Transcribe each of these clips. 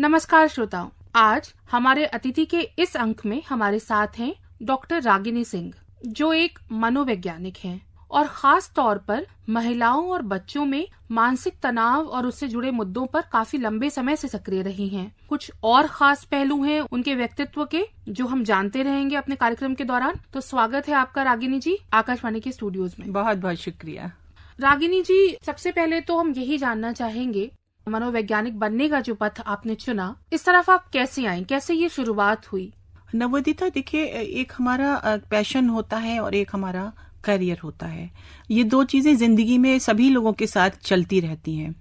नमस्कार श्रोताओं, आज हमारे अतिथि के इस अंक में हमारे साथ हैं डॉक्टर रागिनी सिंह, जो एक मनोवैज्ञानिक हैं और खास तौर पर महिलाओं और बच्चों में मानसिक तनाव और उससे जुड़े मुद्दों पर काफी लंबे समय से सक्रिय रही हैं। कुछ और खास पहलू हैं उनके व्यक्तित्व के जो हम जानते रहेंगे अपने कार्यक्रम के दौरान। तो स्वागत है आपका रागिनी जी आकाशवाणी के स्टूडियोज में। बहुत बहुत शुक्रिया। रागिनी जी, सबसे पहले तो हम यही जानना चाहेंगे, मनोवैज्ञानिक बनने का जो पथ आपने चुना, इस तरफ आप कैसे आई, कैसे ये शुरुआत हुई? नवोदिता, देखिए, एक हमारा पैशन होता है और एक हमारा करियर होता है। ये दो चीजें जिंदगी में सभी लोगों के साथ चलती रहती हैं।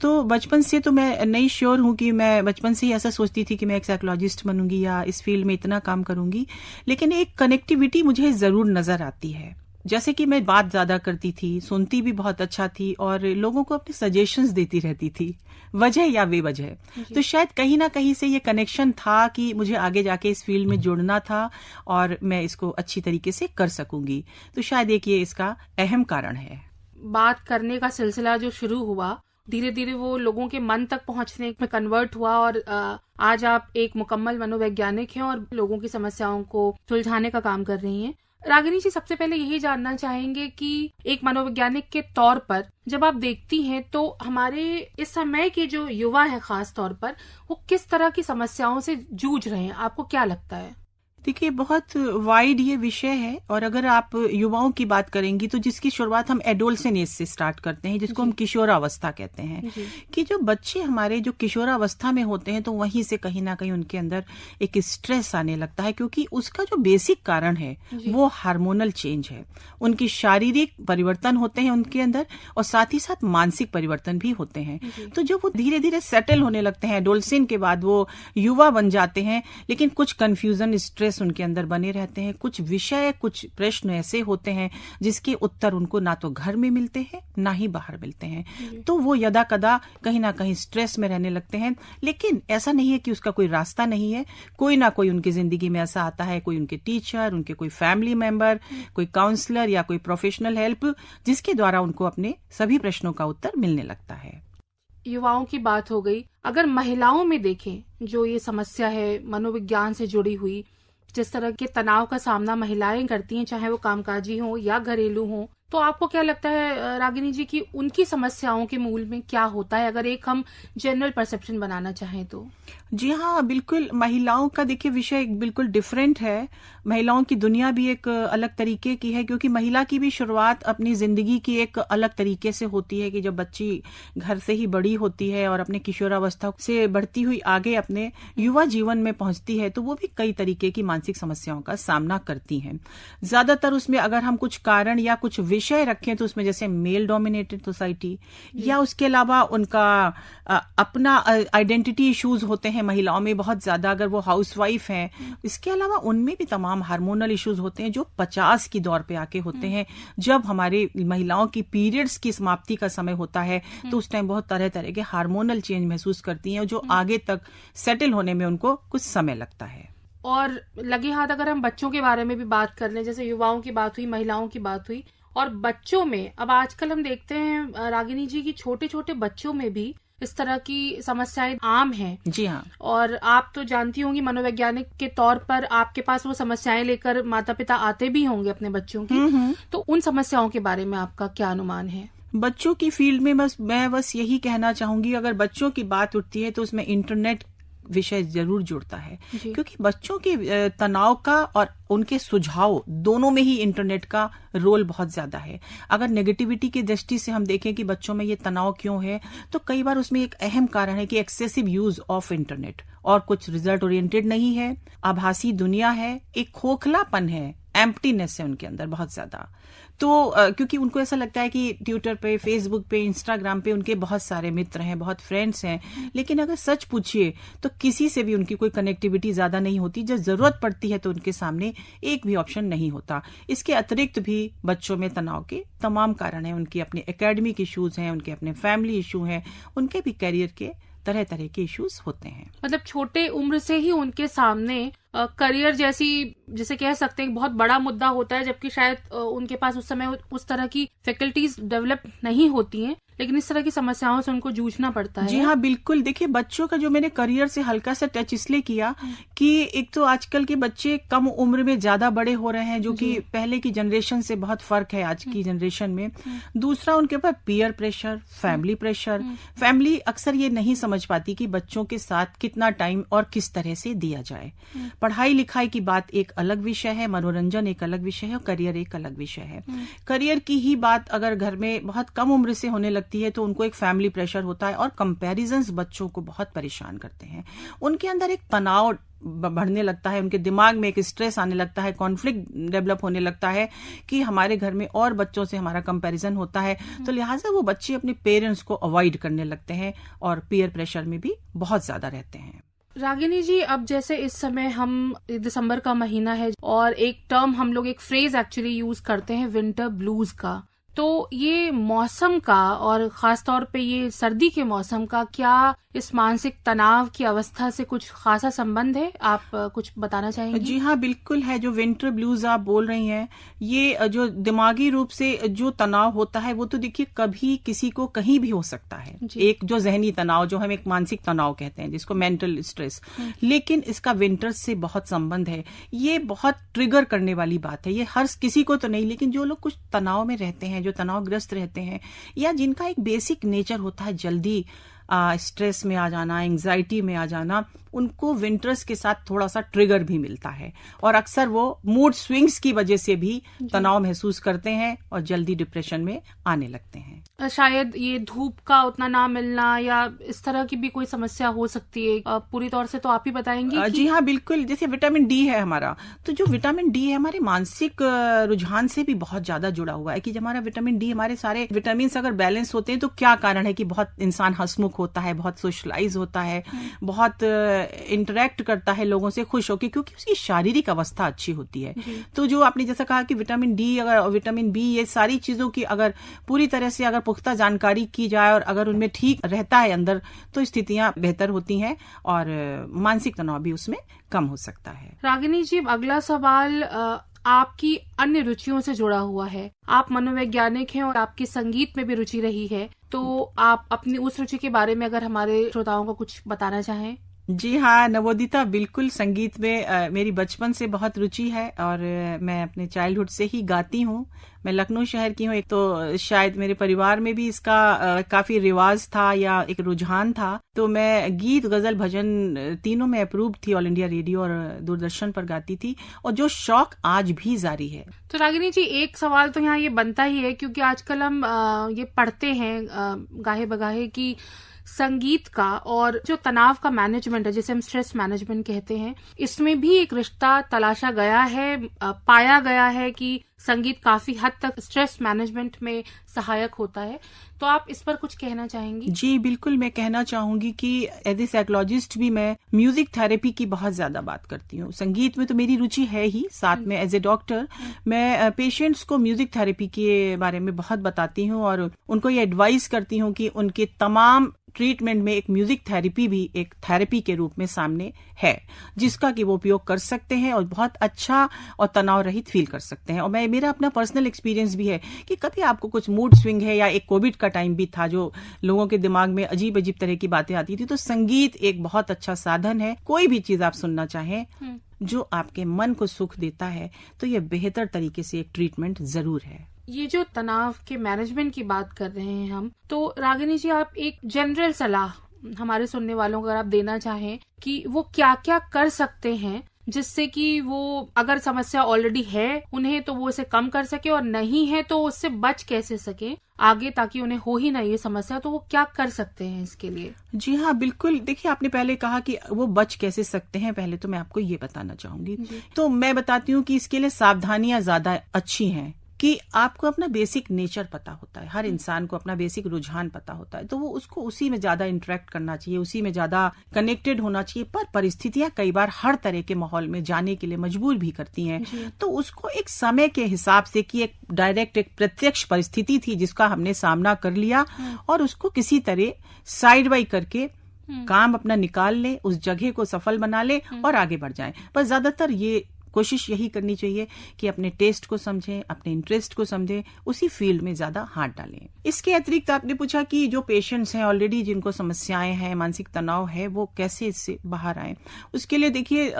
तो बचपन से तो मैं नहीं श्योर हूँ कि मैं बचपन से ही ऐसा सोचती थी कि मैं एक साइकोलॉजिस्ट बनूंगी या इस फील्ड में इतना काम करूंगी, लेकिन एक कनेक्टिविटी मुझे जरूर नजर आती है। जैसे कि मैं बात ज्यादा करती थी, सुनती भी बहुत अच्छा थी और लोगों को अपने सजेशंस देती रहती थी, वजह या बेवजह। तो शायद कहीं ना कहीं से ये कनेक्शन था कि मुझे आगे जाके इस फील्ड में जुड़ना था और मैं इसको अच्छी तरीके से कर सकूंगी। तो शायद एक ये इसका अहम कारण है। बात करने का सिलसिला जो शुरू हुआ, धीरे धीरे वो लोगों के मन तक पहुंचने में कन्वर्ट हुआ और आज आप एक मुकम्मल मनोवैज्ञानिक हैं और लोगों की समस्याओं को सुलझाने का काम कर रही हैं। रागिनी जी, सबसे पहले यही जानना चाहेंगे कि एक मनोवैज्ञानिक के तौर पर जब आप देखती हैं तो हमारे इस समय के जो युवा है खास तौर पर, वो किस तरह की समस्याओं से जूझ रहे हैं, आपको क्या लगता है? देखिए, बहुत वाइड ये विषय है और अगर आप युवाओं की बात करेंगी तो जिसकी शुरुआत हम एडोलसेंस एज से स्टार्ट करते हैं, जिसको हम किशोरावस्था कहते हैं, कि जो बच्चे हमारे जो किशोरावस्था में होते हैं तो वहीं से कहीं ना कहीं उनके अंदर एक स्ट्रेस आने लगता है, क्योंकि उसका जो बेसिक कारण है वो हार्मोनल चेंज है। उनकी शारीरिक परिवर्तन होते हैं उनके अंदर और साथ ही साथ मानसिक परिवर्तन भी होते हैं। तो जब वो धीरे धीरे सेटल होने लगते हैं, एडोलसेंस के बाद वो युवा बन जाते हैं, लेकिन कुछ कंफ्यूजन, स्ट्रेस उनके अंदर बने रहते हैं। कुछ विषय, कुछ प्रश्न ऐसे होते हैं जिसके उत्तर उनको ना तो घर में मिलते हैं ना ही बाहर मिलते हैं। तो वो यदा कदा कहीं ना कहीं स्ट्रेस में रहने लगते हैं। लेकिन ऐसा नहीं है कि उसका कोई रास्ता नहीं है। कोई ना कोई उनकी जिंदगी में ऐसा आता है, कोई उनके टीचर, उनके कोई फैमिली मेंबर, कोई काउंसलर या कोई प्रोफेशनल हेल्प, जिसके द्वारा उनको अपने सभी प्रश्नों का उत्तर मिलने लगता है। युवाओं की बात हो गई, अगर महिलाओं में देखें जो ये समस्या है मनोविज्ञान से जुड़ी हुई, जिस तरह के तनाव का सामना महिलाएं करती हैं, चाहे वो कामकाजी हो या घरेलू हो, तो आपको क्या लगता है रागिनी जी कि उनकी समस्याओं के मूल में क्या होता है, अगर एक हम जनरल परसेप्शन बनाना चाहें तो? जी हाँ, बिल्कुल। महिलाओं का देखिए विषय बिल्कुल डिफरेंट है। महिलाओं की दुनिया भी एक अलग तरीके की है, क्योंकि महिला की भी शुरुआत अपनी जिंदगी की एक अलग तरीके से होती है कि जब बच्ची घर से ही बड़ी होती है और अपने किशोरावस्था से बढ़ती हुई आगे अपने युवा जीवन में पहुंचती है, तो वो भी कई तरीके की मानसिक समस्याओं का सामना करती हैं। ज्यादातर उसमें अगर हम कुछ कारण या कुछ विषय रखें तो उसमें जैसे मेल डोमिनेटेड सोसाइटी या उसके अलावा उनका अपना आइडेंटिटी इश्यूज होते हैं महिलाओं में बहुत ज्यादा, अगर वो हाउसवाइफ हैं। इसके अलावा उनमें भी तमाम हार्मोनल इश्यूज होते हैं जो 50 की दौर पे आके होते हैं। जब हमारे महिलाओं की पीरियड्स की समाप्ति का समय होता है तो उस टाइम बहुत तरह तरह के हार्मोनल चेंज महसूस करती हैं, जो आगे तक सेटल होने में उनको कुछ समय लगता है। और लगे हाथ अगर हम बच्चों के बारे में भी बात कर लें, जैसे युवाओं की बात हुई, महिलाओं की बात हुई, और बच्चों में अब आजकल हम देखते हैं रागिनी जी की छोटे छोटे बच्चों में भी इस तरह की समस्याएं आम हैं। जी हाँ। और आप तो जानती होंगी मनोवैज्ञानिक के तौर पर आपके पास वो समस्याएं लेकर माता पिता आते भी होंगे अपने बच्चों की। तो उन समस्याओं के बारे में आपका क्या अनुमान है? बच्चों की फील्ड में मैं बस यही कहना चाहूंगी, अगर बच्चों की बात उठती है तो उसमें इंटरनेट विषय जरूर जुड़ता है, क्योंकि बच्चों के तनाव का और उनके सुझाव दोनों में ही इंटरनेट का रोल बहुत ज्यादा है। अगर नेगेटिविटी की दृष्टि से हम देखें कि बच्चों में ये तनाव क्यों है, तो कई बार उसमें एक अहम कारण है कि एक्सेसिव यूज ऑफ इंटरनेट, और कुछ रिजल्ट ओरिएंटेड नहीं है, आभासी दुनिया है, एक खोखलापन है, एम्प्टीनेस है उनके अंदर बहुत ज्यादा। तो क्योंकि उनको ऐसा लगता है कि ट्विटर पे, फेसबुक पे, इंस्टाग्राम पे उनके बहुत सारे मित्र हैं, बहुत फ्रेंड्स हैं, लेकिन अगर सच पूछिए तो किसी से भी उनकी कोई कनेक्टिविटी ज्यादा नहीं होती। जब जरूरत पड़ती है तो उनके सामने एक भी ऑप्शन नहीं होता। इसके अतिरिक्त भी बच्चों में तनाव के तमाम कारण हैं। उनकी अपने एकेडमिक इश्यूज हैं, उनके अपने फैमिली इशू हैं, उनके भी करियर के तरह तरह के इश्यूज होते हैं। मतलब छोटे उम्र से ही उनके सामने करियर जैसी, जिसे कह सकते हैं, बहुत बड़ा मुद्दा होता है, जबकि शायद उनके पास उस समय उस तरह की फैकल्टीज डेवलप नहीं होती हैं, लेकिन इस तरह की समस्याओं से उनको जूझना पड़ता है। जी हाँ, बिल्कुल। देखिए, बच्चों का जो मैंने करियर से हल्का सा टच इसलिए किया कि एक तो आजकल के बच्चे कम उम्र में ज्यादा बड़े हो रहे हैं, जो कि पहले की जनरेशन से बहुत फर्क है आज की जनरेशन में। दूसरा, उनके ऊपर peer pressure, family pressure. Family अक्सर ये नहीं समझ पाती कि बच्चों के साथ कितना टाइम और किस तरह से दिया जाए। पढ़ाई लिखाई की बात एक अलग विषय है, मनोरंजन एक अलग विषय है और करियर एक अलग विषय है। करियर की ही बात अगर घर में बहुत कम उम्र से होने लगती है तो उनको एक फैमिली प्रेशर होता है और कंपैरिजंस बच्चों को बहुत परेशान करते हैं। उनके अंदर एक तनाव बढ़ने लगता है, उनके दिमाग में एक स्ट्रेस आने लगता है, कॉन्फ्लिक्ट डेवलप होने लगता है कि हमारे घर में और बच्चों से हमारा कंपैरिजन होता है। तो लिहाजा वो बच्चे अपने पेरेंट्स को अवॉइड करने लगते हैं और पीयर प्रेशर में भी बहुत ज्यादा रहते हैं। रागिनी जी, अब जैसे इस समय हम दिसंबर का महीना है और एक टर्म हम लोग एक फ्रेज एक्चुअली यूज करते हैं विंटर ब्लूज का, तो ये मौसम का और खासतौर पे ये सर्दी के मौसम का क्या इस मानसिक तनाव की अवस्था से कुछ खासा संबंध है? आप कुछ बताना चाहेंगे? जी हाँ, बिल्कुल है। जो विंटर ब्लूज आप बोल रही हैं, ये जो दिमागी रूप से जो तनाव होता है वो तो देखिए कभी किसी को कहीं भी हो सकता है। एक जो जहनी तनाव, जो हम एक मानसिक तनाव कहते हैं, जिसको मेंटल स्ट्रेस, लेकिन इसका विंटर से बहुत संबंध है। ये बहुत ट्रिगर करने वाली बात है। ये हर किसी को तो नहीं, लेकिन जो लोग कुछ तनाव में रहते हैं, जो तनावग्रस्त रहते हैं, या जिनका एक बेसिक नेचर होता है जल्दी स्ट्रेस में आ जाना, एंग्जाइटी में आ जाना, उनको विंटर्स के साथ थोड़ा सा ट्रिगर भी मिलता है और अक्सर वो मूड स्विंग्स की वजह से भी तनाव महसूस करते हैं और जल्दी डिप्रेशन में आने लगते हैं। शायद ये धूप का उतना ना मिलना या इस तरह की भी कोई समस्या हो सकती है? पूरी तौर से तो आप ही बताएंगे। जी हाँ, बिल्कुल। जैसे विटामिन डी है हमारा, तो जो विटामिन डी है हमारे मानसिक रुझान से भी बहुत ज्यादा जुड़ा हुआ है कि जब हमारा विटामिन डी, हमारे सारे विटामिन अगर बैलेंस होते हैं तो क्या कारण है कि बहुत इंसान हंसमुख होता है, बहुत सोशलाइज होता है, बहुत इंटरेक्ट करता है लोगों से खुश होकर, क्योंकि उसकी शारीरिक अवस्था अच्छी होती है। तो जो आपने जैसा कहा कि विटामिन डी, अगर विटामिन बी, ये सारी चीजों की अगर पूरी तरह से अगर पुख्ता जानकारी की जाए और अगर उनमें ठीक रहता है अंदर, तो स्थितियां बेहतर होती हैं और मानसिक तनाव भी उसमें कम हो सकता है। रागिनी जी, अगला सवाल आपकी अन्य रुचियों से जुड़ा हुआ है। आप मनोवैज्ञानिक हैं और आपकी संगीत में भी रुचि रही है, तो आप अपनी उस रुचि के बारे में अगर हमारे श्रोताओं को कुछ बताना चाहें। जी हाँ नवोदिता, बिल्कुल। संगीत में मेरी बचपन से बहुत रुचि है और मैं अपने चाइल्डहुड से ही गाती हूँ। मैं लखनऊ शहर की हूँ, एक तो शायद मेरे परिवार में भी इसका काफी रिवाज था या एक रुझान था। तो मैं गीत, गजल, भजन तीनों में अप्रूव थी, ऑल इंडिया रेडियो और दूरदर्शन पर गाती थी, और जो शौक आज भी जारी है। तो रागिनी जी, एक सवाल तो यहाँ ये बनता ही है, क्योंकि आजकल हम ये पढ़ते हैं गाहे बगाहे की संगीत का और जो तनाव का मैनेजमेंट है, जिसे हम स्ट्रेस मैनेजमेंट कहते हैं, इसमें भी एक रिश्ता तलाशा गया है, पाया गया है कि संगीत काफी हद तक स्ट्रेस मैनेजमेंट में सहायक होता है। तो आप इस पर कुछ कहना चाहेंगी? जी बिल्कुल, मैं कहना चाहूंगी कि एज ए साइकोलॉजिस्ट भी मैं म्यूजिक थेरेपी की बहुत ज्यादा बात करती हूँ। संगीत में तो मेरी रुचि है ही, साथ में एज ए डॉक्टर मैं पेशेंट्स को म्यूजिक थेरेपी के बारे में बहुत बताती हूँ और उनको ये एडवाइस करती हूँ कि उनके तमाम ट्रीटमेंट में एक म्यूजिक थेरेपी भी एक थेरेपी के रूप में सामने है, जिसका कि वो उपयोग कर सकते हैं और बहुत अच्छा और तनाव रहित फील कर सकते हैं। और मेरा अपना पर्सनल एक्सपीरियंस भी है कि कभी आपको कुछ मूड स्विंग है, या एक कोविड का टाइम भी था जो लोगों के दिमाग में अजीब अजीब तरह की बातें आती थी, तो संगीत एक बहुत अच्छा साधन है। कोई भी चीज आप सुनना चाहें जो आपके मन को सुख देता है, तो ये बेहतर तरीके से एक ट्रीटमेंट जरूर है। ये जो तनाव के मैनेजमेंट की बात कर रहे हैं हम, तो रागिनी जी, आप एक जनरल सलाह हमारे सुनने वालों को अगर आप देना चाहें कि वो क्या क्या कर सकते हैं जिससे कि वो, अगर समस्या ऑलरेडी है उन्हें, तो वो इसे कम कर सके, और नहीं है तो उससे बच कैसे सके आगे, ताकि उन्हें हो ही ना ये समस्या, तो वो क्या कर सकते हैं इसके लिए? जी हाँ बिल्कुल। देखिए, आपने पहले कहा कि वो बच कैसे सकते हैं, पहले तो मैं आपको ये बताना चाहूंगी। तो मैं बताती हूँ कि इसके लिए सावधानियां ज्यादा अच्छी हैं कि आपको अपना बेसिक नेचर पता होता है। हर इंसान को अपना बेसिक रुझान पता होता है, तो वो उसको उसी में ज्यादा इंटरेक्ट करना चाहिए, उसी में ज्यादा कनेक्टेड होना चाहिए। पर परिस्थितियां कई बार हर तरह के माहौल में जाने के लिए मजबूर भी करती हैं, तो उसको एक समय के हिसाब से कि एक डायरेक्ट, एक प्रत्यक्ष परिस्थिति थी जिसका हमने सामना कर लिया, और उसको किसी तरह साइड बाई करके काम अपना निकाल ले, उस जगह को सफल बना ले और आगे बढ़ जाए। पर ज्यादातर ये कोशिश यही करनी चाहिए कि अपने टेस्ट को समझें, अपने इंटरेस्ट को समझें, उसी फील्ड में ज्यादा हाथ डालें। इसके अतिरिक्त आपने पूछा कि जो पेशेंट्स हैं ऑलरेडी जिनको समस्याएं हैं, मानसिक तनाव है, वो कैसे इससे बाहर आए। उसके लिए देखिए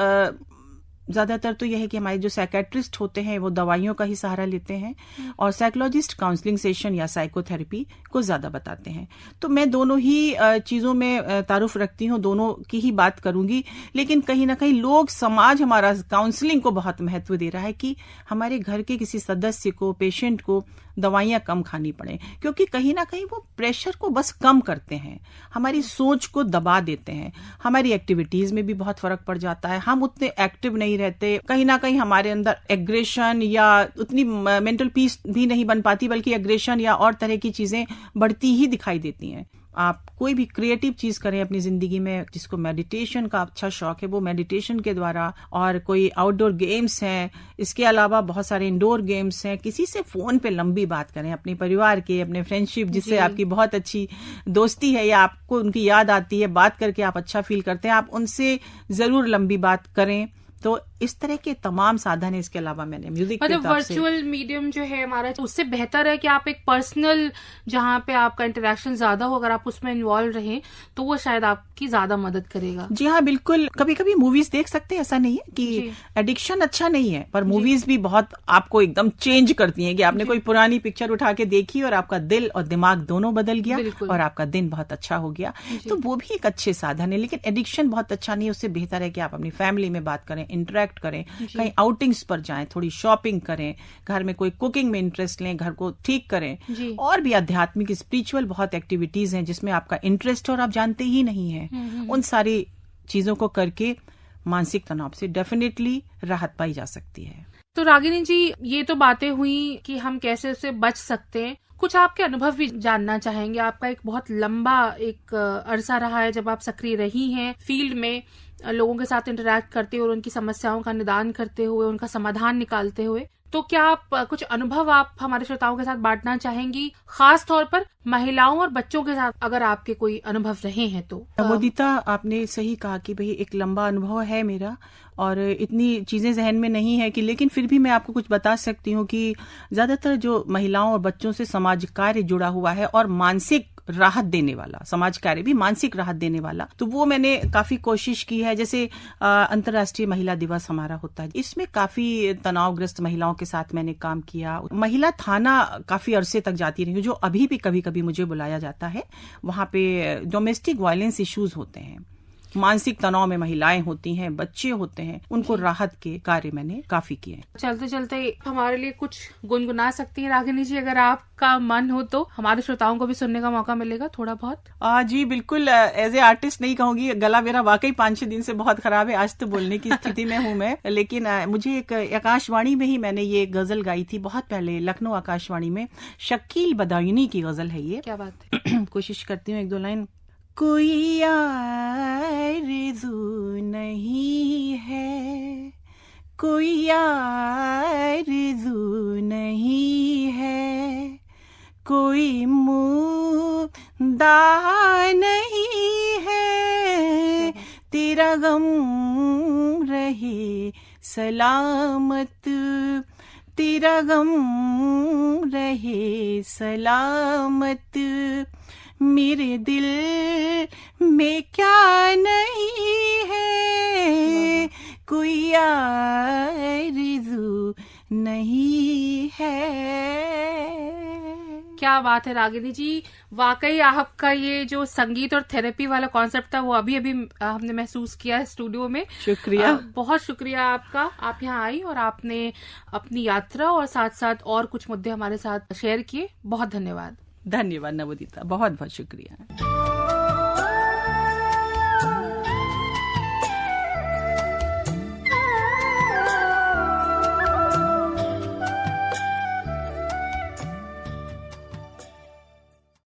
ज्यादातर तो यह है कि हमारे जो साइकेट्रिस्ट होते हैं वो दवाइयों का ही सहारा लेते हैं और साइकोलॉजिस्ट काउंसलिंग सेशन या साइकोथेरेपी को ज्यादा बताते हैं। तो मैं दोनों ही चीजों में तारुफ रखती हूँ, दोनों की ही बात करूंगी। लेकिन कहीं ना कहीं लोग, समाज हमारा काउंसलिंग को बहुत महत्व दे रहा है कि हमारे घर के किसी सदस्य को, पेशेंट को दवाइयां कम खानी पड़े, क्योंकि कहीं ना कहीं वो प्रेशर को बस कम करते हैं, हमारी सोच को दबा देते हैं, हमारी एक्टिविटीज में भी बहुत फर्क पड़ जाता है, हम उतने एक्टिव नहीं रहते, कहीं ना कहीं हमारे अंदर एग्रेशन या उतनी मेंटल पीस भी नहीं बन पाती, बल्कि एग्रेशन या और तरह की चीजें बढ़ती ही दिखाई देती हैं। आप कोई भी क्रिएटिव चीज करें अपनी जिंदगी में, जिसको मेडिटेशन का अच्छा शौक है वो मेडिटेशन के द्वारा, और कोई आउटडोर गेम्स हैं, इसके अलावा बहुत सारे इंडोर गेम्स हैं, किसी से फोन पे लंबी बात करें, अपने परिवार के, अपने फ्रेंडशिप जिससे आपकी बहुत अच्छी दोस्ती है या आपको उनकी याद आती है, बात करके आप अच्छा फील करते हैं, आप उनसे जरूर लंबी बात करें। तो इस तरह के तमाम साधन है। इसके अलावा मैंने म्यूजिक मतलब वर्चुअल मीडियम जो है हमारा, उससे बेहतर है कि आप एक पर्सनल, जहाँ पे आपका इंटरेक्शन ज्यादा हो, अगर आप उसमें इन्वॉल्व रहें तो वो शायद आपकी ज्यादा मदद करेगा। जी हाँ, बिल्कुल। कभी कभी मूवीज देख सकते हैं, ऐसा नहीं है कि एडिक्शन अच्छा नहीं है, पर मूवीज भी बहुत आपको एकदम चेंज करती हैं कि आपने कोई पुरानी पिक्चर उठा के देखी और आपका दिल और दिमाग दोनों बदल गया और आपका दिन बहुत अच्छा हो गया, तो वो भी एक अच्छे साधन है। लेकिन एडिक्शन बहुत अच्छा नहीं है, उससे बेहतर है कि आप अपनी फैमिली में बात करें, इंटरेक्ट करें, कहीं आउटिंग्स पर जाएं, थोड़ी शॉपिंग करें, घर में कोई कुकिंग में इंटरेस्ट लें, घर को ठीक करें, और भी आध्यात्मिक स्पिरिचुअल बहुत एक्टिविटीज हैं जिसमें आपका इंटरेस्ट और आप जानते ही नहीं है। उन सारी चीजों को करके मानसिक तनाव से डेफिनेटली राहत पाई जा सकती है। तो रागिनी जी, ये तो बातें हुई कि हम कैसे उससे बच सकते हैं, कुछ आपके अनुभव भी जानना चाहेंगे। आपका एक बहुत लंबा एक अरसा रहा है जब आप सक्रिय रही हैं फील्ड में, लोगों के साथ इंटरैक्ट करते हुए, उनकी समस्याओं का निदान करते हुए, उनका समाधान निकालते हुए। तो क्या आप कुछ अनुभव आप हमारे श्रोताओं के साथ बांटना चाहेंगी, खास तौर पर महिलाओं और बच्चों के साथ, अगर आपके कोई अनुभव रहे हैं तो? नवोदिता, आपने सही कहा कि भाई एक लंबा अनुभव है मेरा और इतनी चीजें जहन में नहीं है कि, लेकिन फिर भी मैं आपको कुछ बता सकती हूँ कि ज्यादातर जो महिलाओं और बच्चों से समाज कार्य जुड़ा हुआ है और मानसिक राहत देने वाला, समाज कार्य भी मानसिक राहत देने वाला, तो वो मैंने काफी कोशिश की है। जैसे अंतर्राष्ट्रीय महिला दिवस हमारा होता है, इसमें काफी तनावग्रस्त महिलाओं के साथ मैंने काम किया। महिला थाना काफी अरसे तक जाती रही, जो अभी भी कभी कभी मुझे बुलाया जाता है। वहां पे डोमेस्टिक वायलेंस इश्यूज होते हैं, मानसिक तनाव में महिलाएं होती हैं, बच्चे होते हैं, उनको राहत के कार्य मैंने काफी किए। चलते चलते हमारे लिए कुछ गुनगुना सकती हैं रागिनी जी, अगर आपका मन हो तो? हमारे श्रोताओं को भी सुनने का मौका मिलेगा थोड़ा बहुत। जी बिल्कुल। एज ए आर्टिस्ट नहीं कहूंगी, गला मेरा वाकई 5-6 दिन से बहुत खराब है, आज तो बोलने की स्थिति में हूँ मैं। लेकिन मुझे एक आकाशवाणी में ही मैंने ये गजल गाई थी बहुत पहले, लखनऊ आकाशवाणी में। शकील बदायूनी की गजल है ये। क्या बात है। कोशिश करती हूँ 1-2 लाइन। कोई आरज़ू नहीं है, कोई आरज़ू नहीं है, कोई मुद्दा नहीं है, तेरा गम रहे सलामत, तेरा गम रहे सलामत, मेरे दिल में क्या नहीं है, कोई आरज़ू नहीं है। क्या बात है रागिनी जी, वाकई आपका ये जो संगीत और थेरेपी वाला कॉन्सेप्ट था वो अभी अभी हमने महसूस किया है स्टूडियो में। शुक्रिया। बहुत शुक्रिया आपका, आप यहाँ आई और आपने अपनी यात्रा और साथ साथ और कुछ मुद्दे हमारे साथ शेयर किए। बहुत धन्यवाद। धन्यवाद नवोदिता, बहुत बहुत शुक्रिया।